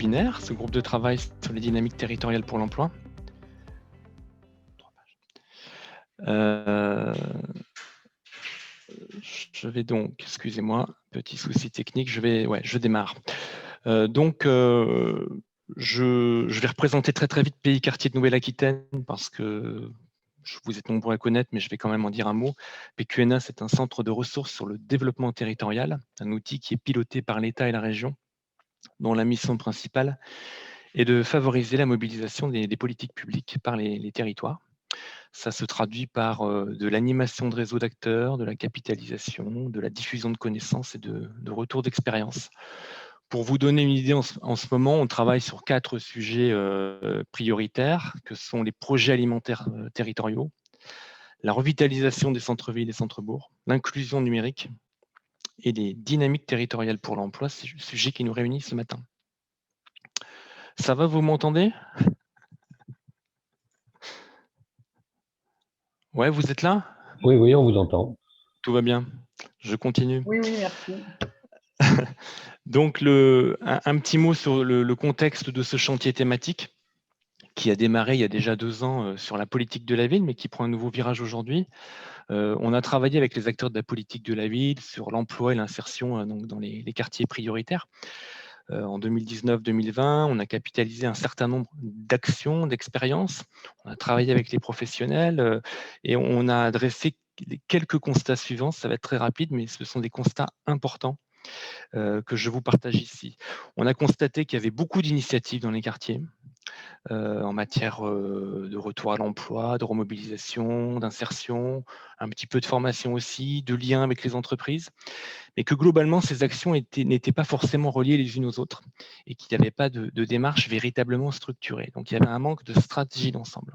webinaire, ce groupe de travail sur les dynamiques territoriales pour l'emploi. Je vais donc, excusez-moi, petit souci technique, je démarre. Je vais représenter très vite Pays Quartier de Nouvelle-Aquitaine parce que vous êtes nombreux à connaître, mais je vais quand même en dire un mot. PQNA, c'est un centre de ressources sur le développement territorial, un outil qui est piloté par l'État et la région, dont la mission principale est de favoriser la mobilisation des politiques publiques par les territoires. Ça se traduit par de l'animation de réseaux d'acteurs, de la capitalisation, de la diffusion de connaissances et de retours d'expérience. Pour vous donner une idée, en ce moment, on travaille sur 4 sujets prioritaires, que sont les projets alimentaires territoriaux, la revitalisation des centres-villes et centres-bourgs, l'inclusion numérique et les dynamiques territoriales pour l'emploi, c'est le sujet qui nous réunit ce matin. Ça va, vous m'entendez? Ouais, vous êtes là? Oui, on vous entend. Tout va bien. Je continue. Oui, merci. Donc, un petit mot sur le contexte de ce chantier thématique qui a démarré il y a déjà 2 ans sur la politique de la ville, mais qui prend un nouveau virage aujourd'hui. On a travaillé avec les acteurs de la politique de la ville sur l'emploi et l'insertion dans les quartiers prioritaires. En 2019-2020, on a capitalisé un certain nombre d'actions, d'expériences. On a travaillé avec les professionnels et on a adressé les quelques constats suivants. Ça va être très rapide, mais ce sont des constats importants que je vous partage ici. On a constaté qu'il y avait beaucoup d'initiatives dans les quartiers en matière de retour à l'emploi, de remobilisation, d'insertion, un petit peu de formation aussi, de lien avec les entreprises, mais que globalement, ces actions n'étaient pas forcément reliées les unes aux autres et qu'il n'y avait pas de démarche véritablement structurée. Donc, il y avait un manque de stratégie d'ensemble.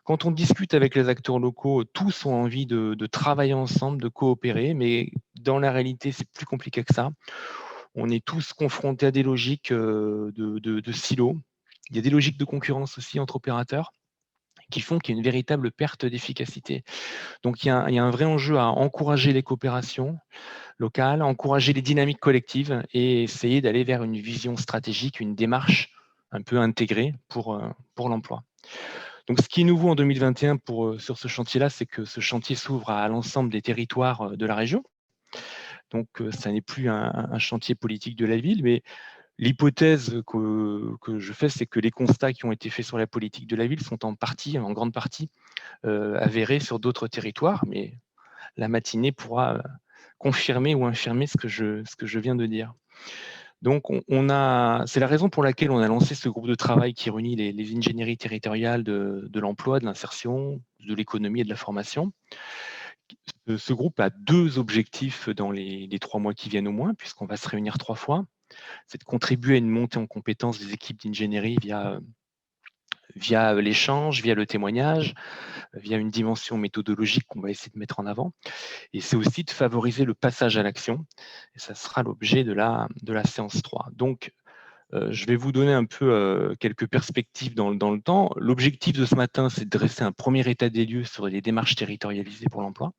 Quand on discute avec les acteurs locaux, tous ont envie de travailler ensemble, de coopérer, mais dans la réalité, c'est plus compliqué que ça. On est tous confrontés à des logiques de silos. Il y a des logiques de concurrence aussi entre opérateurs qui font qu'il y a une véritable perte d'efficacité. Donc, il y a un vrai enjeu à encourager les coopérations locales, encourager les dynamiques collectives et essayer d'aller vers une vision stratégique, une démarche un peu intégrée pour l'emploi. Donc, ce qui est nouveau en 2021 sur ce chantier-là, c'est que ce chantier s'ouvre à l'ensemble des territoires de la région. Donc, ça n'est plus un chantier politique de la ville, mais l'hypothèse que je fais, c'est que les constats qui ont été faits sur la politique de la ville sont en grande partie, avérés sur d'autres territoires, mais la matinée pourra confirmer ou infirmer ce que je viens de dire. Donc, c'est la raison pour laquelle on a lancé ce groupe de travail qui réunit les ingénieries territoriales de l'emploi, de l'insertion, de l'économie et de la formation. Ce groupe a 2 objectifs dans les 3 mois qui viennent au moins, puisqu'on va se réunir 3 fois. C'est de contribuer à une montée en compétences des équipes d'ingénierie via l'échange, via le témoignage, via une dimension méthodologique qu'on va essayer de mettre en avant. Et c'est aussi de favoriser le passage à l'action. Et ça sera l'objet de la séance 3. Donc, je vais vous donner un peu quelques perspectives dans le temps. L'objectif de ce matin, c'est de dresser un premier état des lieux sur les démarches territorialisées pour l'emploi.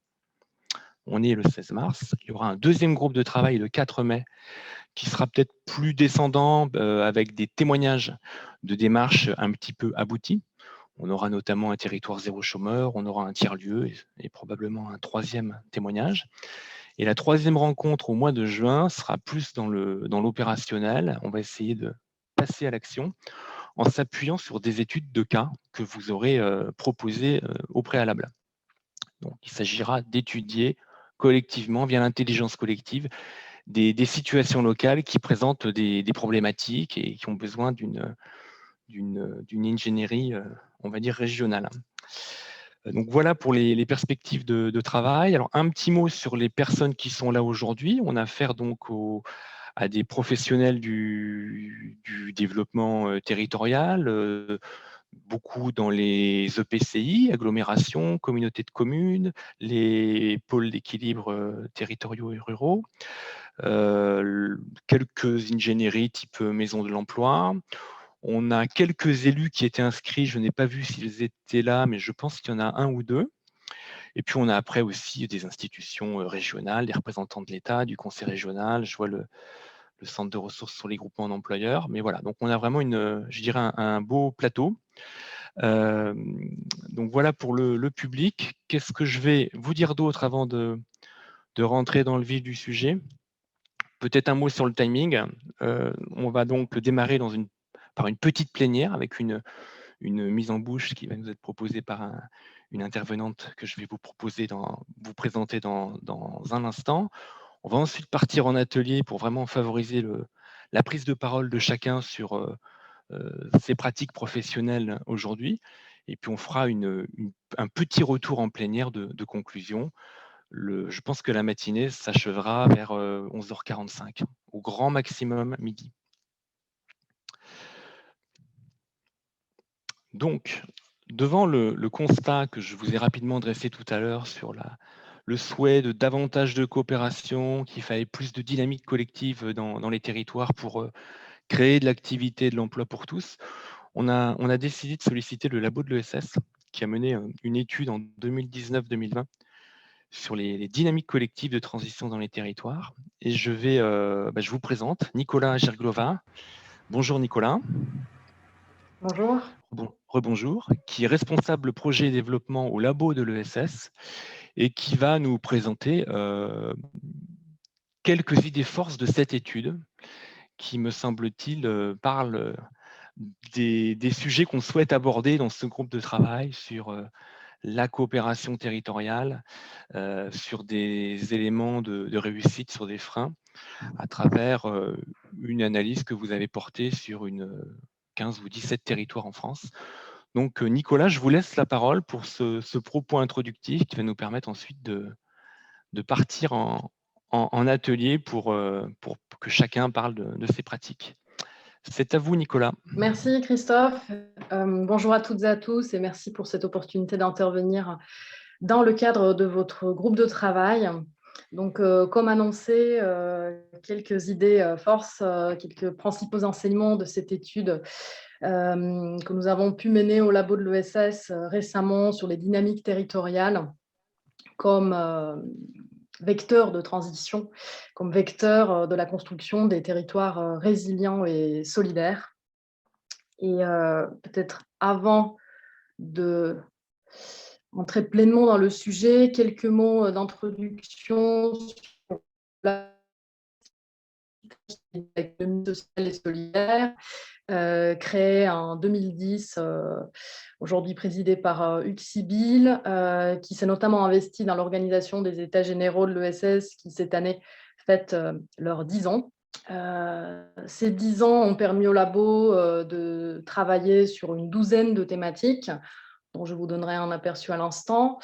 On est le 16 mars. Il y aura un deuxième groupe de travail le 4 mai qui sera peut-être plus descendant avec des témoignages de démarches un petit peu abouties. On aura notamment un territoire zéro chômeur, on aura un tiers-lieu et probablement un 3e témoignage. Et la 3e rencontre au mois de juin sera plus dans l'opérationnel. On va essayer de passer à l'action en s'appuyant sur des études de cas que vous aurez proposées au préalable. Donc, il s'agira d'étudier collectivement, via l'intelligence collective, des situations locales qui présentent des problématiques et qui ont besoin d'une ingénierie, on va dire, régionale. Donc voilà pour les perspectives de travail. Alors un petit mot sur les personnes qui sont là aujourd'hui. On a affaire donc à des professionnels du développement territorial, beaucoup dans les EPCI, agglomérations, communautés de communes, les pôles d'équilibre territoriaux et ruraux, quelques ingénieries type maison de l'emploi. On a quelques élus qui étaient inscrits, je n'ai pas vu s'ils étaient là, mais je pense qu'il y en a 1 ou 2. Et puis on a après aussi des institutions régionales, des représentants de l'État, du conseil régional. Je vois le centre de ressources sur les groupements d'employeurs. Mais voilà, donc on a vraiment je dirais un beau plateau. Donc voilà pour le public. Qu'est-ce que je vais vous dire d'autre avant de rentrer dans le vif du sujet? Peut-être un mot sur le timing. On va donc démarrer par une petite plénière avec une mise en bouche qui va nous être proposée par une intervenante que je vais vous présenter dans un instant. On va ensuite partir en atelier pour vraiment favoriser la prise de parole de chacun sur ses pratiques professionnelles aujourd'hui. Et puis on fera un petit retour en plénière de conclusion. Je pense que la matinée s'achèvera vers 11h45, au grand maximum midi. Donc, devant le constat que je vous ai rapidement dressé tout à l'heure sur le souhait de davantage de coopération, qu'il fallait plus de dynamique collective dans les territoires pour créer de l'activité et de l'emploi pour tous, on a décidé de solliciter le labo de l'ESS, qui a mené une étude en 2019-2020 sur les dynamiques collectives de transition dans les territoires. Et je vous présente Nicolas Gerglova. Bonjour Nicolas. Bonjour. Rebonjour, qui est responsable projet et développement au labo de l'ESS et qui va nous présenter quelques idées forces de cette étude qui, me semble-t-il, parle des sujets qu'on souhaite aborder dans ce groupe de travail sur la coopération territoriale, sur des éléments de réussite, sur des freins, à travers une analyse que vous avez portée sur 15 ou 17 territoires en France. Donc Nicolas, je vous laisse la parole pour ce propos introductif qui va nous permettre ensuite de partir en atelier pour que chacun parle de ses pratiques. C'est à vous, Nicolas. Merci Christophe. Bonjour à toutes et à tous et merci pour cette opportunité d'intervenir dans le cadre de votre groupe de travail. Donc, comme annoncé, quelques idées forces, quelques principaux enseignements de cette étude que nous avons pu mener au labo de l'ESS récemment sur les dynamiques territoriales comme vecteur de transition, comme vecteur de la construction des territoires résilients et solidaires. Et peut-être avant d'entrer pleinement dans le sujet, quelques mots d'introduction sur l'économie sociale et solidaire, créée en 2010, aujourd'hui présidée par Hugues Sibyl, qui s'est notamment investi dans l'organisation des États généraux de l'ESS qui, cette année, fêtent leurs 10 ans. Ces 10 ans ont permis au labo de travailler sur une douzaine de thématiques, dont je vous donnerai un aperçu à l'instant.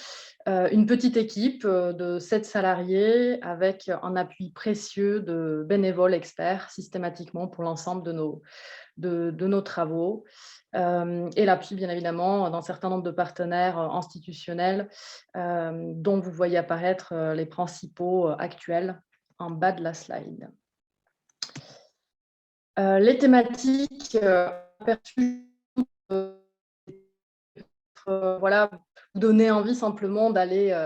Une petite équipe de 7 salariés avec un appui précieux de bénévoles experts systématiquement pour l'ensemble de nos travaux. Et l'appui, bien évidemment, d'un certain nombre de partenaires institutionnels dont vous voyez apparaître les principaux actuels en bas de la slide. Les thématiques aperçues, voilà, vous donner envie simplement d'aller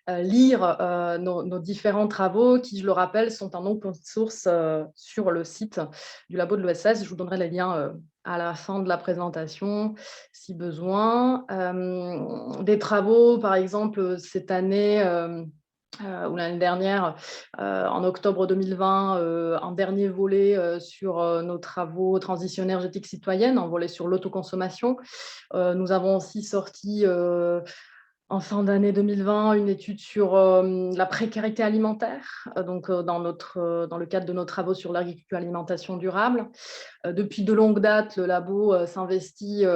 lire nos différents travaux qui, je le rappelle, sont en open source sur le site du labo de l'ESS. Je vous donnerai les liens à la fin de la présentation si besoin. Des travaux, par exemple, cette année ou l'année dernière, en octobre 2020, un dernier volet sur nos travaux transition énergétique citoyenne, un volet sur l'autoconsommation. Nous avons aussi sorti en fin d'année 2020 une étude sur la précarité alimentaire, dans le cadre de nos travaux sur l'agriculture et l'alimentation durable. Depuis de longues dates, le labo s'investit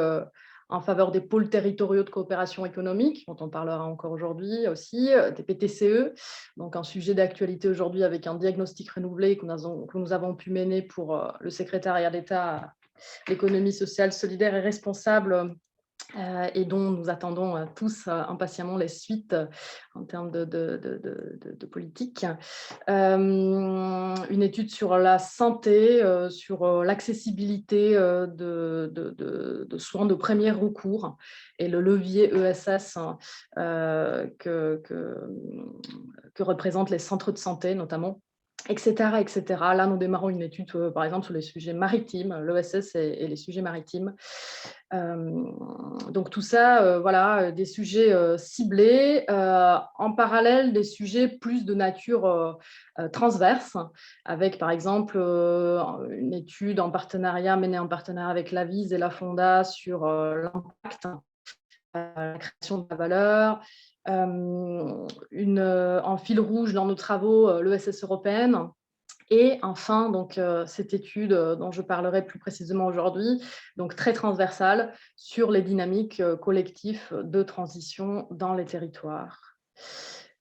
en faveur des pôles territoriaux de coopération économique, dont on parlera encore aujourd'hui aussi, des PTCE, donc un sujet d'actualité aujourd'hui avec un diagnostic renouvelé que nous avons pu mener pour le secrétariat d'État à l'économie sociale, solidaire et responsable, et dont nous attendons tous impatiemment les suites en termes de politique. Une étude sur la santé, sur l'accessibilité de soins de premier recours et le levier ESS que représentent les centres de santé notamment. etc., etc. Là, nous démarrons une étude, par exemple, sur les sujets maritimes, l'ESS et les sujets maritimes. Donc tout ça, voilà, des sujets ciblés, en parallèle des sujets plus de nature transverse, avec par exemple une étude en partenariat, menée en partenariat avec l'AVIS et la Fonda sur l'impact, la création de la valeur. En fil rouge dans nos travaux, l'ESS européenne. Et enfin, donc, cette étude dont je parlerai plus précisément aujourd'hui, donc très transversale, sur les dynamiques collectives de transition dans les territoires.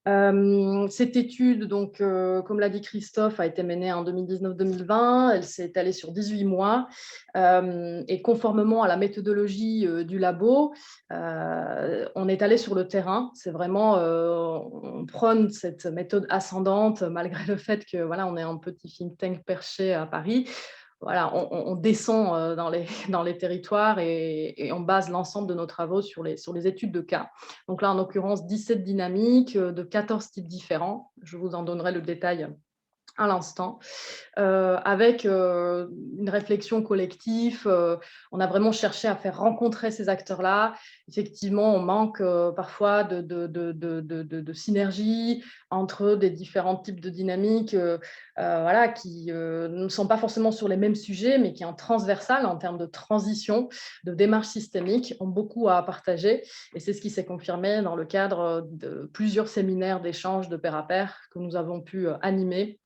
Cette étude, donc, comme l'a dit Christophe, a été menée en 2019-2020. Elle s'est étalée sur 18 mois. Et conformément à la méthodologie du labo, on est allé sur le terrain. C'est vraiment, on prône cette méthode ascendante, malgré le fait que voilà, on est un petit think tank perché à Paris. Voilà, on descend dans les territoires et on base l'ensemble de nos travaux sur les études de cas. Donc là, en l'occurrence, 17 dynamiques de 14 types différents. Je vous en donnerai le détail à l'instant, avec une réflexion collective. On a vraiment cherché à faire rencontrer ces acteurs-là. Effectivement, on manque parfois de synergie entre des différents types de dynamiques voilà, qui ne sont pas forcément sur les mêmes sujets, mais qui en transversal, en termes de transition, de démarche systémique, ont beaucoup à partager. Et c'est ce qui s'est confirmé dans le cadre de plusieurs séminaires d'échange de pair à pair que nous avons pu animer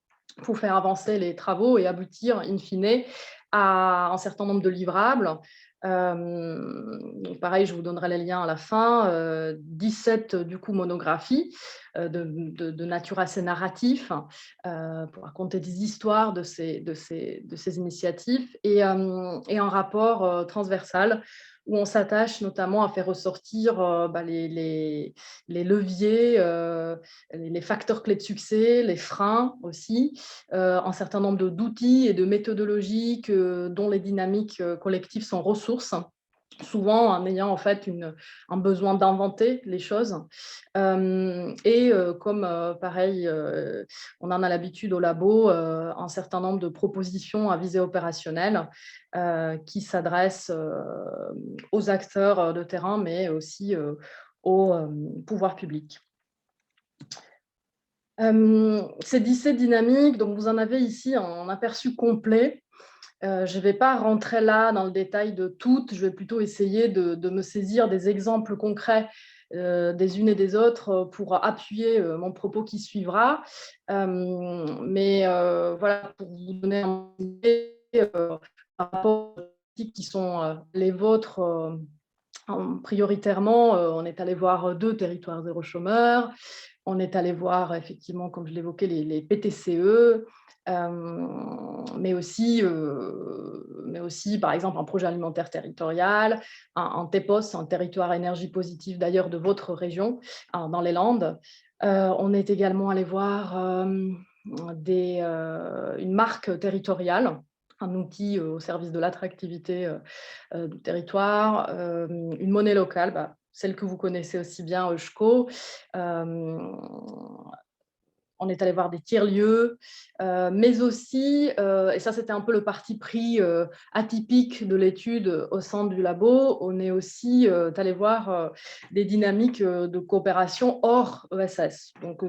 pour faire avancer les travaux et aboutir, in fine, à un certain nombre de livrables. Pareil, je vous donnerai les liens à la fin. 17 du coup monographies de nature assez narratif pour raconter des histoires de ces initiatives et un rapport transversal où on s'attache notamment à faire ressortir les leviers, les facteurs clés de succès, les freins aussi, un certain nombre d'outils et de méthodologies dont les dynamiques collectives sont ressources, souvent en ayant en fait un besoin d'inventer les choses. Comme pareil, on en a l'habitude au labo, un certain nombre de propositions à visée opérationnelle qui s'adressent aux acteurs de terrain, mais aussi au pouvoir public. Ces 17 dynamiques, donc vous en avez ici un aperçu complet. Je ne vais pas rentrer là dans le détail de toutes, je vais plutôt essayer de me saisir des exemples concrets des unes et des autres pour appuyer mon propos qui suivra. Mais voilà, pour vous donner une idée par rapport aux politiques qui sont les vôtres, prioritairement, on est allé voir 2 territoires zéro chômeur. On est allé voir effectivement, comme je l'évoquais, les PTCE, mais aussi, par exemple, un projet alimentaire territorial, un TEPOS, un territoire énergie positive d'ailleurs de votre région, dans les Landes. On est également allé voir une marque territoriale, un outil au service de l'attractivité du territoire, une monnaie locale, celle que vous connaissez aussi bien, Eushco. On est allé voir des tiers-lieux, mais aussi, et ça c'était un peu le parti pris atypique de l'étude au sein du labo, on est aussi allé voir des dynamiques de coopération hors ESS, donc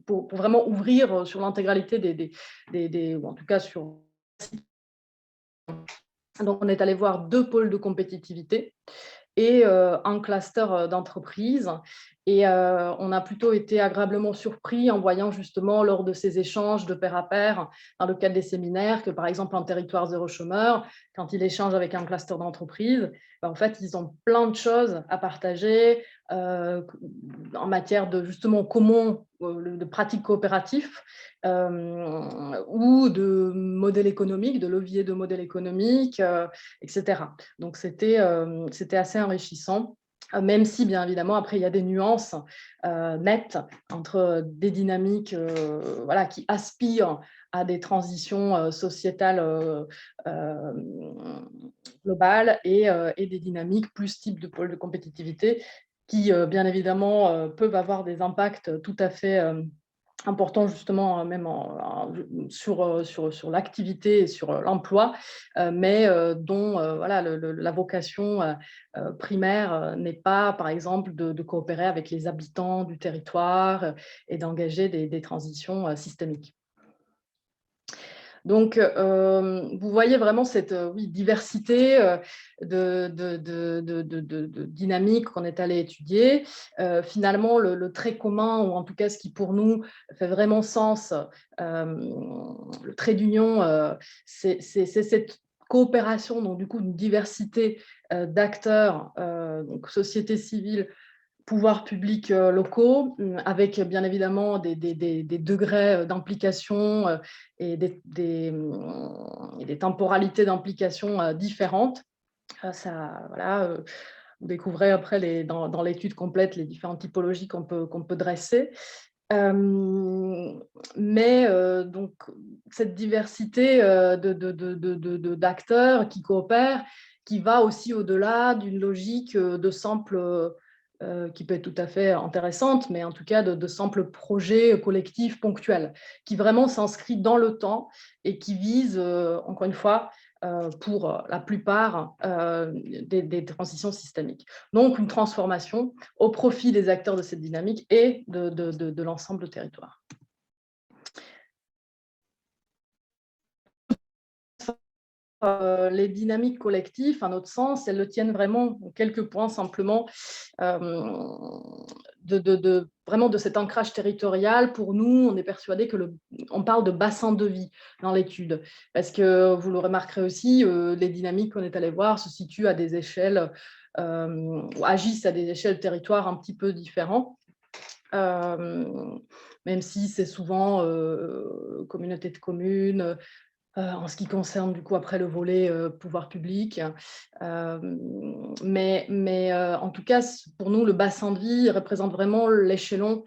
pour vraiment ouvrir sur l'intégralité ou en tout cas sur... Donc on est allé voir 2 pôles de compétitivité et un cluster d'entreprises. Et on a plutôt été agréablement surpris en voyant justement lors de ces échanges de pair à pair, dans le cadre des séminaires, que par exemple en territoire zéro chômeur, quand ils échangent avec un cluster d'entreprises, en fait, ils ont plein de choses à partager en matière de justement comment de pratiques coopératives ou de modèles économiques, de leviers de modèles économiques, etc. Donc, c'était assez enrichissant, même si, bien évidemment, après, il y a des nuances nettes entre des dynamiques voilà, qui aspirent à des transitions sociétales globales et des dynamiques plus type de pôle de compétitivité qui, bien évidemment, peuvent avoir des impacts tout à fait important justement même sur l'activité et sur l'emploi, mais dont voilà, la vocation primaire n'est pas, par exemple, de coopérer avec les habitants du territoire et d'engager des transitions systémiques. Donc, vous voyez vraiment cette oui, diversité de dynamiques qu'on est allé étudier. Finalement, le trait commun, ou en tout cas ce qui pour nous fait vraiment sens, le trait d'union, c'est cette coopération, donc du coup une diversité d'acteurs, donc société civile, pouvoirs publics locaux, avec bien évidemment des degrés d'implication et des temporalités d'implication différentes. Voilà, vous découvrez après dans l'étude complète les différentes typologies qu'on peut dresser. Mais donc, cette diversité d'acteurs qui coopèrent, qui va aussi au-delà d'une logique de simple, qui peut être tout à fait intéressante, mais en tout cas de simples projets collectifs ponctuels, qui vraiment s'inscrit dans le temps et qui vise, encore une fois, pour la plupart, des transitions systémiques. Donc, une transformation au profit des acteurs de cette dynamique et de l'ensemble du territoire. Les dynamiques collectives, à notre sens, elles le tiennent vraiment, quelques points simplement, vraiment de cet ancrage territorial. Pour nous, on est persuadé on parle de bassin de vie dans l'étude, parce que vous le remarquerez aussi, les dynamiques qu'on est allé voir se situent à des échelles, ou agissent à des échelles de territoire un petit peu différentes. Même si c'est souvent communauté de communes, en ce qui concerne du coup après le volet pouvoir public. Mais en tout cas, pour nous, le bassin de vie représente vraiment l'échelon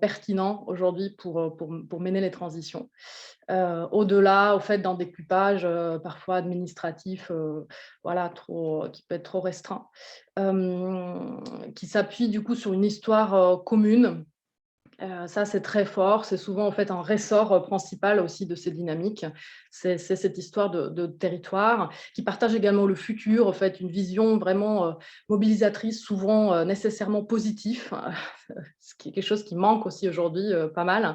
pertinent aujourd'hui pour mener les transitions. Au-delà, au fait, d'un découpage parfois administratif, voilà, qui peut être trop restreint, qui s'appuie du coup sur une histoire commune. Ça, c'est très fort. C'est souvent en fait un ressort principal aussi de ces dynamiques. C'est cette histoire de territoire qui partage également le futur, en fait, une vision vraiment mobilisatrice, souvent nécessairement positif, ce qui est quelque chose qui manque aussi aujourd'hui pas mal,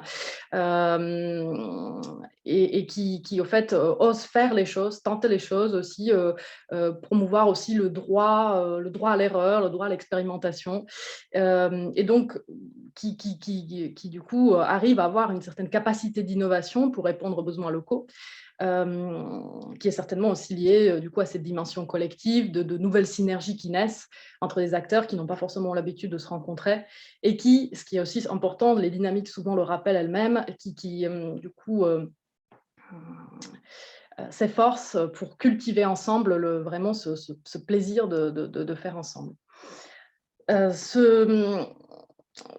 et qui au fait ose faire les choses, tenter les choses aussi, promouvoir aussi le droit à l'erreur, le droit à l'expérimentation, et donc qui du coup arrive à avoir une certaine capacité d'innovation pour répondre aux besoins locaux, qui est certainement aussi liée du coup à cette dimension collective, de nouvelles synergies qui naissent entre des acteurs qui n'ont pas forcément l'habitude de se rencontrer, et qui, ce qui est aussi important, les dynamiques souvent le rappellent elles-mêmes, qui du coup s'efforcent pour cultiver ensemble vraiment ce plaisir de faire ensemble.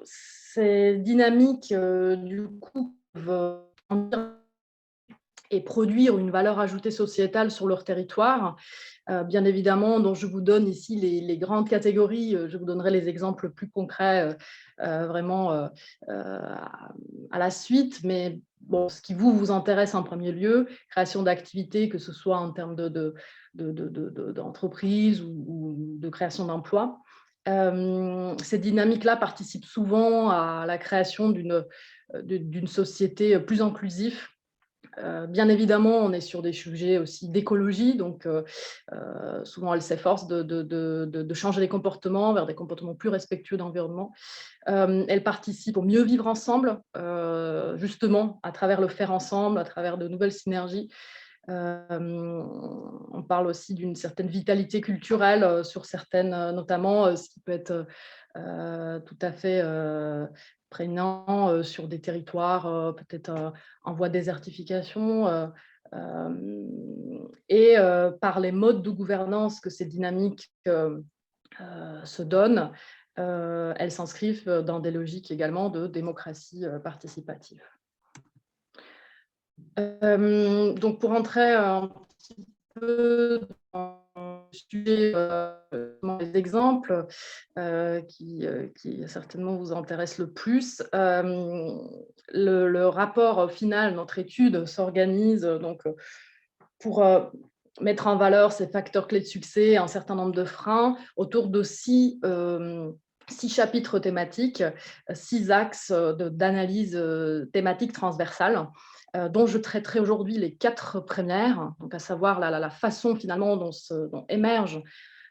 Ces dynamiques, du coup, peuvent et produire une valeur ajoutée sociétale sur leur territoire. Bien évidemment, dont je vous donne ici les grandes catégories. Je vous donnerai les exemples plus concrets vraiment à la suite. Mais bon, ce qui vous intéresse en premier lieu, création d'activités, que ce soit en termes d'entreprise ou de création d'emplois. Ces dynamiques-là participent souvent à la création d'une société plus inclusive. Bien évidemment, on est sur des sujets aussi d'écologie, donc souvent elles s'efforcent de changer les comportements vers des comportements plus respectueux d'environnement. Elles participent au mieux vivre ensemble, justement à travers le faire ensemble, à travers de nouvelles synergies. On parle aussi d'une certaine vitalité culturelle sur certaines, notamment ce qui peut être tout à fait prégnant sur des territoires peut-être en voie de désertification, et par les modes de gouvernance que ces dynamiques se donnent, elles s'inscrivent dans des logiques également de démocratie participative. Donc pour entrer un petit peu dans le sujet, dans les exemples qui certainement vous intéressent le plus. Le rapport final, notre étude s'organise donc pour mettre en valeur ces facteurs clés de succès, un certain nombre de freins, autour de six chapitres thématiques, 6 axes d'analyse thématique transversale, dont je traiterai aujourd'hui les 4 premières, donc à savoir la façon finalement dont émergent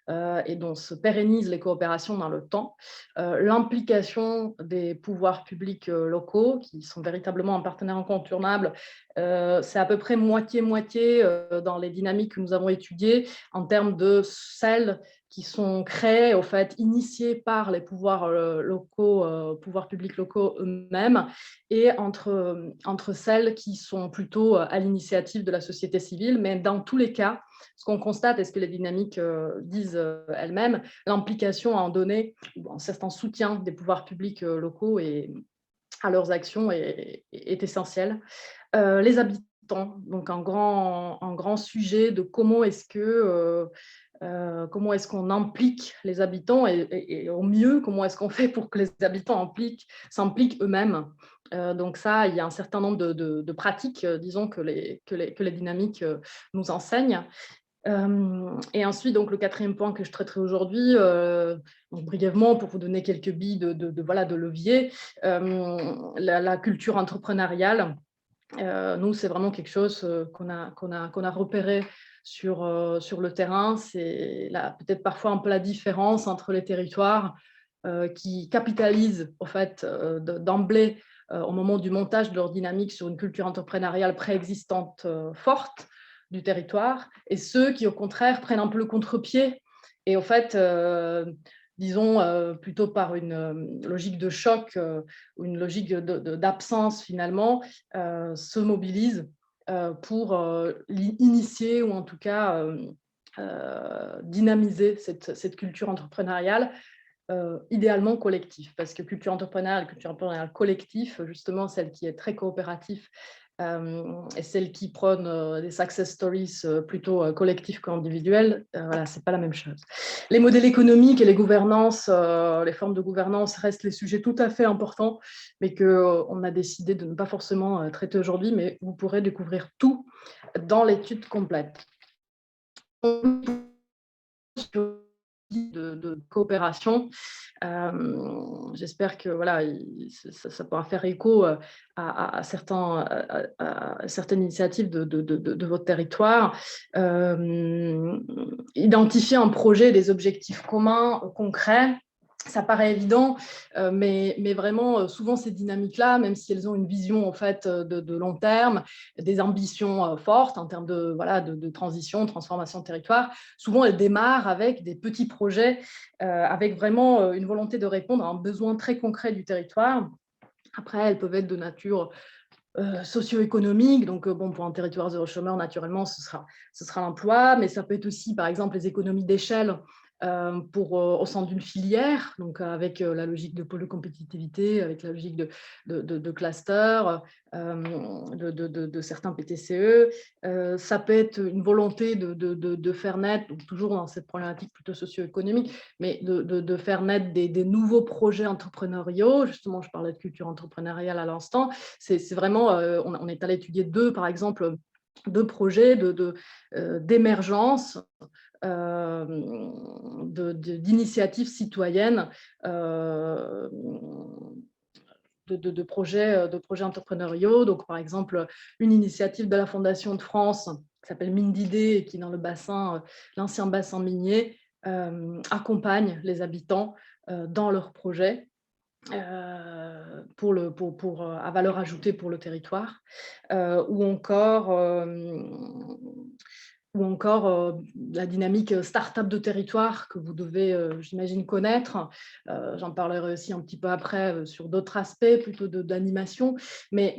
et dont se pérennisent les coopérations dans le temps, l'implication des pouvoirs publics locaux, qui sont véritablement un partenaire incontournable. C'est à peu près moitié-moitié dans les dynamiques que nous avons étudiées, en termes de celles qui sont créées, au fait, initiées par les pouvoirs locaux, pouvoirs publics locaux eux-mêmes, et entre celles qui sont plutôt à l'initiative de la société civile. Mais dans tous les cas, ce qu'on constate et ce que les dynamiques disent elles-mêmes, l'implication en données, un certain soutien des pouvoirs publics locaux et à leurs actions est essentielle. Les habitants, donc un grand sujet de comment est-ce qu'on implique les habitants et au mieux, comment est-ce qu'on fait pour que les habitants s'impliquent eux-mêmes. Donc ça, il y a un certain nombre de pratiques, disons, que les dynamiques nous enseignent. Et ensuite, donc, le 4e point que je traiterai aujourd'hui, brièvement, pour vous donner quelques billes de levier, la culture entrepreneuriale. Nous, c'est vraiment quelque chose qu'on a repéré sur le terrain. C'est peut-être parfois un peu la différence entre les territoires qui capitalisent au fait, d'emblée, au moment du montage de leur dynamique, sur une culture entrepreneuriale préexistante forte du territoire, et ceux qui, au contraire, prennent un peu le contre-pied et, au fait, disons, plutôt par une logique de choc ou une logique d'absence, finalement, se mobilisent pour initier, ou en tout cas dynamiser cette culture entrepreneuriale, idéalement collectif, parce que culture entrepreneuriale collectif, justement celle qui est très coopérative et celle qui prône des success stories plutôt collectifs qu'individuels, voilà, c'est pas la même chose. Les modèles économiques et les gouvernances, les formes de gouvernance restent les sujets tout à fait importants, mais qu'on a décidé de ne pas forcément traiter aujourd'hui, mais vous pourrez découvrir tout dans l'étude complète. De coopération. J'espère que voilà, ça pourra faire écho à certaines initiatives de votre territoire. Identifier un projet, des objectifs communs, concrets. Ça paraît évident, mais vraiment, souvent, ces dynamiques-là, même si elles ont une vision en fait, de long terme, des ambitions fortes en termes de transition, transformation de territoire, souvent elles démarrent avec des petits projets, avec vraiment une volonté de répondre à un besoin très concret du territoire. Après, elles peuvent être de nature socio-économique, donc pour un territoire zéro chômeur, naturellement, ce sera l'emploi, mais ça peut être aussi, par exemple, les économies d'échelle au sein d'une filière, donc avec la logique de pôle de compétitivité, avec la logique de cluster, de certains PTCE. Ça peut être une volonté de faire naître, donc toujours dans cette problématique plutôt socio-économique, mais de faire naître des nouveaux projets entrepreneuriaux. Justement, je parlais de culture entrepreneuriale à l'instant. C'est vraiment, on est allé étudier par exemple, deux projets d'émergence, d'initiatives citoyennes, de projets entrepreneuriaux. Donc, par exemple, une initiative de la Fondation de France qui s'appelle Mine d'idées et qui, dans l'ancien bassin minier, accompagne les habitants dans leurs projets à valeur ajoutée pour le territoire, ou encore la dynamique start-up de territoire que vous devez, j'imagine, connaître. J'en parlerai aussi un petit peu après sur d'autres aspects plutôt d'animation, mais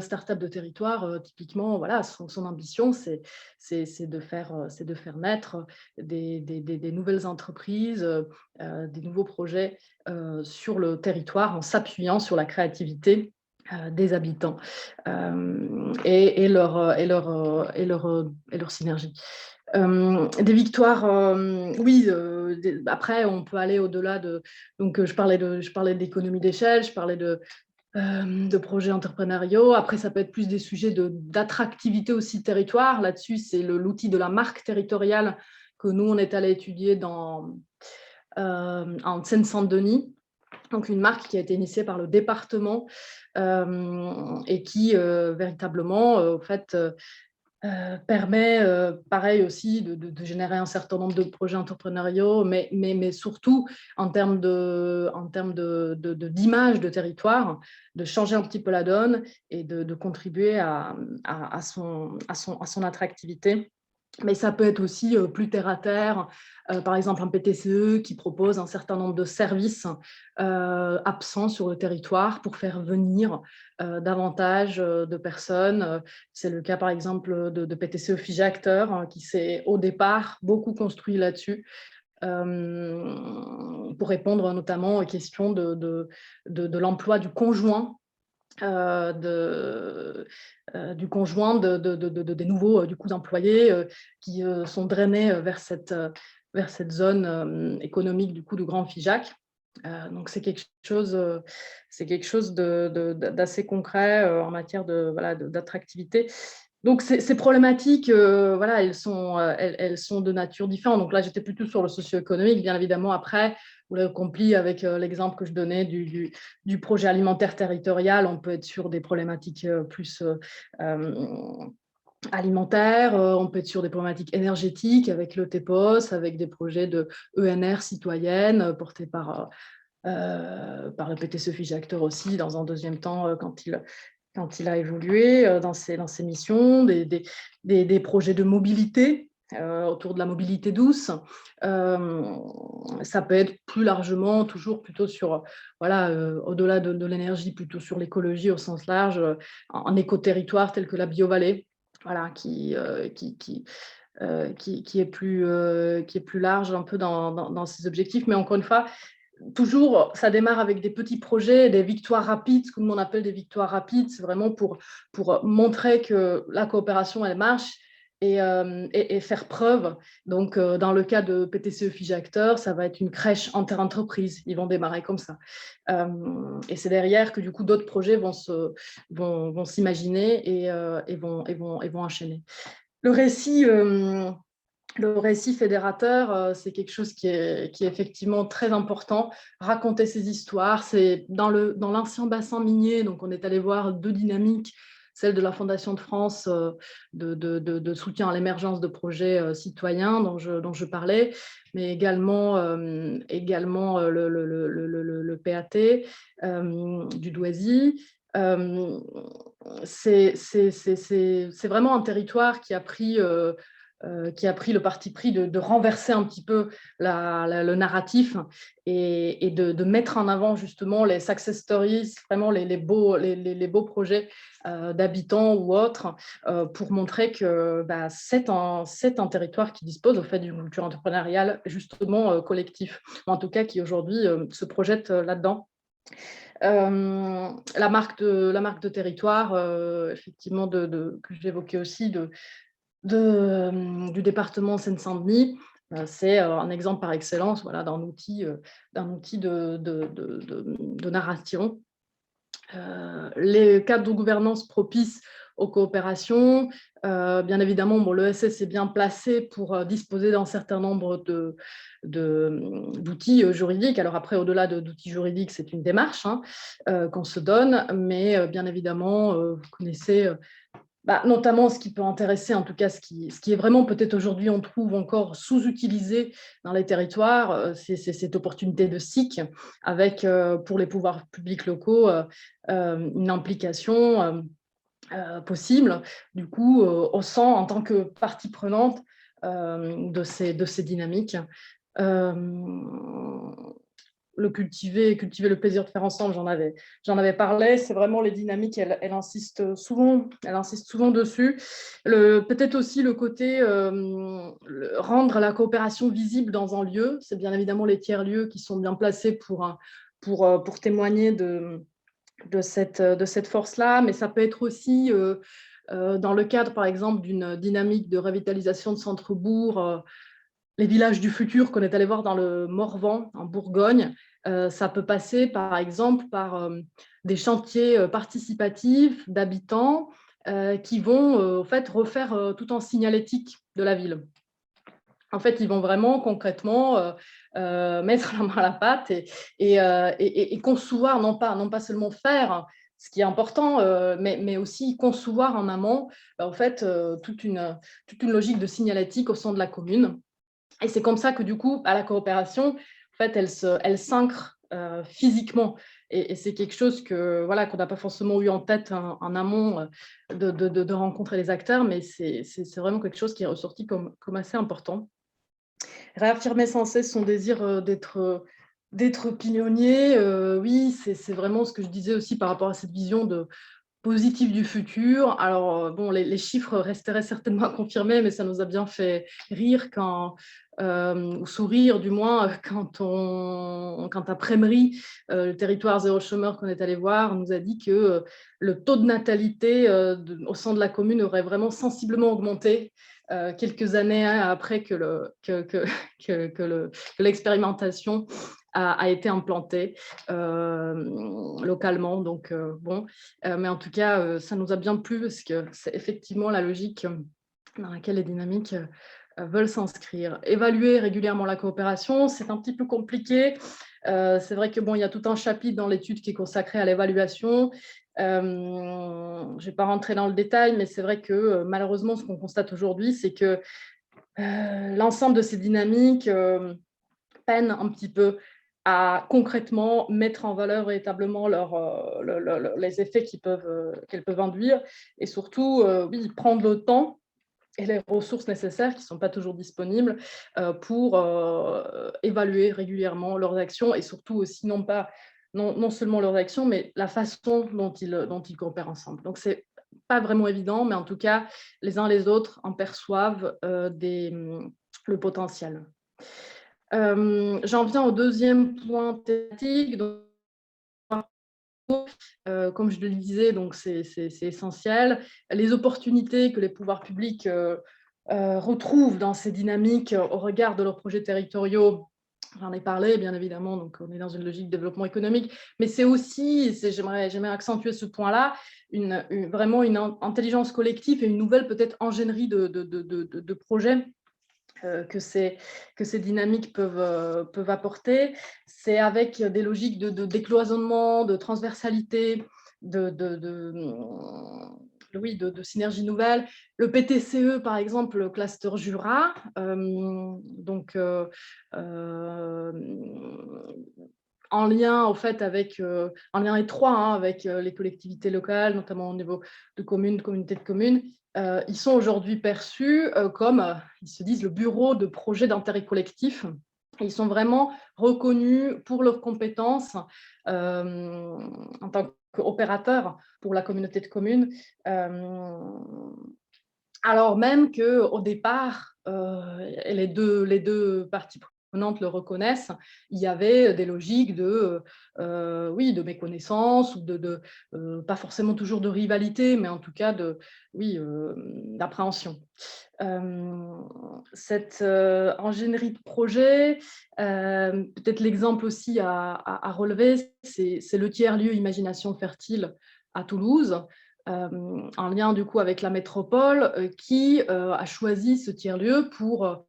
start-up de territoire, typiquement, voilà, son ambition, c'est de faire naître des nouvelles entreprises, des nouveaux projets sur le territoire, en s'appuyant sur la créativité des habitants et leur synergie. Des victoires, oui, après on peut aller au-delà donc je parlais d'économie d'échelle, je parlais de projets entrepreneuriaux. Après, ça peut être plus des sujets d'attractivité aussi territoire. Là-dessus, c'est l'outil de la marque territoriale que nous, on est allé étudier en Seine-Saint-Denis. Donc, une marque qui a été initiée par le département et qui, véritablement, au fait, permet, pareil aussi, de générer un certain nombre de projets entrepreneuriaux, mais surtout en termes d'image de territoire, de changer un petit peu la donne et de contribuer à son attractivité. Mais ça peut être aussi plus terre à terre, par exemple un PTCE qui propose un certain nombre de services absents sur le territoire pour faire venir davantage de personnes. C'est le cas par exemple de PTCE Fige Acteur qui s'est au départ beaucoup construit là-dessus. Pour répondre notamment aux questions de l'emploi du conjoint du conjoint des nouveaux du coup, employés qui sont drainés vers cette zone économique du coup, de Grand Figeac. Donc, c'est quelque chose d'assez concret en matière d'attractivité. Donc, ces problématiques, voilà, elles sont de nature différente. Donc là, j'étais plutôt sur le socio-économique, bien évidemment. Après, vous l'avez compris avec l'exemple que je donnais du projet alimentaire territorial, on peut être sur des problématiques plus alimentaires, on peut être sur des problématiques énergétiques avec le TEPOS, avec des projets de ENR citoyenne portés par le PTCE Fige Acteur aussi, dans un deuxième temps, quand il a évolué dans ses missions, des projets de mobilité autour de la mobilité douce. Ça peut être plus largement, toujours plutôt sur, voilà, au-delà de l'énergie, plutôt sur l'écologie au sens large, en écoterritoire tel que la Biovallée, voilà, qui est plus large un peu dans ses objectifs. Mais encore une fois, toujours, ça démarre avec des petits projets, des victoires rapides, ce que l'on appelle des victoires rapides. C'est vraiment pour montrer que la coopération, elle marche et faire preuve. Donc, dans le cas de PTCE Fige Acteur, ça va être une crèche inter-entreprise. Ils vont démarrer comme ça. Et c'est derrière que, du coup, d'autres projets vont s'imaginer et vont enchaîner. Le récit fédérateur, c'est quelque chose qui est effectivement très important. Raconter ces histoires, c'est dans l'ancien bassin minier, donc on est allé voir deux dynamiques, celle de la Fondation de France de soutien à l'émergence de projets citoyens dont je parlais, mais également le PAT du Doisy. C'est vraiment un territoire qui a pris le parti pris de renverser un petit peu le narratif et de mettre en avant justement les success stories, vraiment les beaux projets d'habitants ou autres, pour montrer que c'est un territoire qui dispose au fait d'une culture entrepreneuriale justement collectif, ou en tout cas qui aujourd'hui se projette là-dedans. La marque de territoire, effectivement, que j'évoquais aussi, du département Seine-Saint-Denis, c'est un exemple par excellence, voilà, d'un outil de narration. Les cadres de gouvernance propices aux coopérations, bien évidemment, l'ESS est bien placé pour disposer d'un certain nombre d'outils juridiques. Alors après, au-delà d'outils juridiques, c'est une démarche qu'on se donne, mais bien évidemment, vous connaissez notamment ce qui peut intéresser, en tout cas ce qui est vraiment peut-être aujourd'hui, on trouve encore sous-utilisé dans les territoires, c'est cette opportunité de SIC avec, pour les pouvoirs publics locaux, une implication possible, du coup, au sein, en tant que partie prenante de ces dynamiques. Cultiver le plaisir de faire ensemble, j'en avais parlé, c'est vraiment les dynamiques, elle insiste souvent dessus. Peut-être aussi le côté rendre la coopération visible dans un lieu, c'est bien évidemment les tiers-lieux qui sont bien placés pour témoigner de cette force-là, mais ça peut être aussi dans le cadre, par exemple, d'une dynamique de revitalisation de centre-bourg, les villages du futur qu'on est allé voir dans le Morvan, en Bourgogne. Ça peut passer, par exemple, par des chantiers participatifs d'habitants qui vont en fait refaire tout en signalétique de la ville. En fait, ils vont vraiment concrètement mettre la main à la pâte et concevoir, non pas seulement faire, ce qui est important, mais aussi concevoir en amont en fait, toute une logique de signalétique au sein de la commune. Et c'est comme ça que du coup, à la coopération, en fait, elle s'ancre physiquement. Et c'est quelque chose que, voilà, qu'on n'a pas forcément eu en tête en amont de rencontrer les acteurs, mais c'est vraiment quelque chose qui est ressorti comme assez important. Réaffirmer sans cesse son désir d'être pionnier, oui, c'est vraiment ce que je disais aussi par rapport à cette vision positive du futur. Alors, bon, les chiffres resteraient certainement à confirmer, mais ça nous a bien fait rire ou sourire du moins, quand à Prémery, le territoire zéro chômeur qu'on est allé voir, nous a dit que le taux de natalité au sein de la commune aurait vraiment sensiblement augmenté quelques années après que l'expérimentation a été implantée localement. Donc, bon, mais en tout cas, ça nous a bien plu parce que c'est effectivement la logique dans laquelle les dynamiques veulent s'inscrire. Évaluer régulièrement la coopération, c'est un petit peu compliqué. C'est vrai que bon, il y a tout un chapitre dans l'étude qui est consacré à l'évaluation. Je ne vais pas rentrer dans le détail, mais c'est vrai que malheureusement, ce qu'on constate aujourd'hui, c'est que l'ensemble de ces dynamiques peinent un petit peu à concrètement mettre en valeur véritablement les effets qu'elles peuvent induire et surtout, oui, prendre le temps et les ressources nécessaires qui ne sont pas toujours disponibles pour évaluer régulièrement leurs actions et surtout aussi non seulement leurs actions, mais la façon dont ils coopèrent ensemble. Donc, ce n'est pas vraiment évident, mais en tout cas, les uns les autres en perçoivent le potentiel. J'en viens au deuxième point thématique. Donc, comme je le disais, donc c'est essentiel. Les opportunités que les pouvoirs publics retrouvent dans ces dynamiques au regard de leurs projets territoriaux, j'en ai parlé bien évidemment, donc on est dans une logique de développement économique, mais c'est aussi, j'aimerais accentuer ce point-là, vraiment une intelligence collective et une nouvelle peut-être ingénierie de projets que ces dynamiques peuvent apporter. C'est avec des logiques de décloisonnement, de transversalité, oui, de synergie nouvelle. Le PTCE, par exemple, le cluster Jura, donc en lien en fait en lien étroit avec les collectivités locales, notamment au niveau de communes, de communautés de communes. Ils sont aujourd'hui perçus comme, ils se disent, le bureau de projet d'intérêt collectif. Et ils sont vraiment reconnus pour leurs compétences en tant qu'opérateurs pour la communauté de communes, alors même qu'au départ, et les deux parties prenantes le reconnaissent, il y avait des logiques oui, de méconnaissance, ou pas forcément toujours de rivalité, mais en tout cas oui, d'appréhension. Cette ingénierie de projet, peut-être l'exemple aussi à relever, c'est le tiers-lieu Imagination Fertile à Toulouse, en lien du coup avec la métropole qui a choisi ce tiers-lieu pour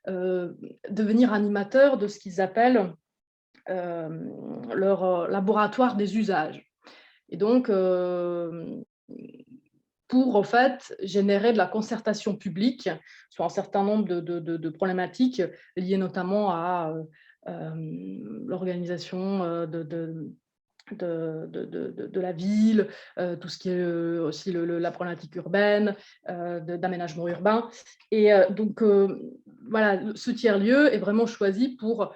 devenir animateur de ce qu'ils appellent leur laboratoire des usages. Et donc, pour en fait générer de la concertation publique sur un certain nombre de problématiques liées notamment à l'organisation de la ville, tout ce qui est aussi la problématique urbaine, d'aménagement urbain. Et donc, voilà, ce tiers-lieu est vraiment choisi pour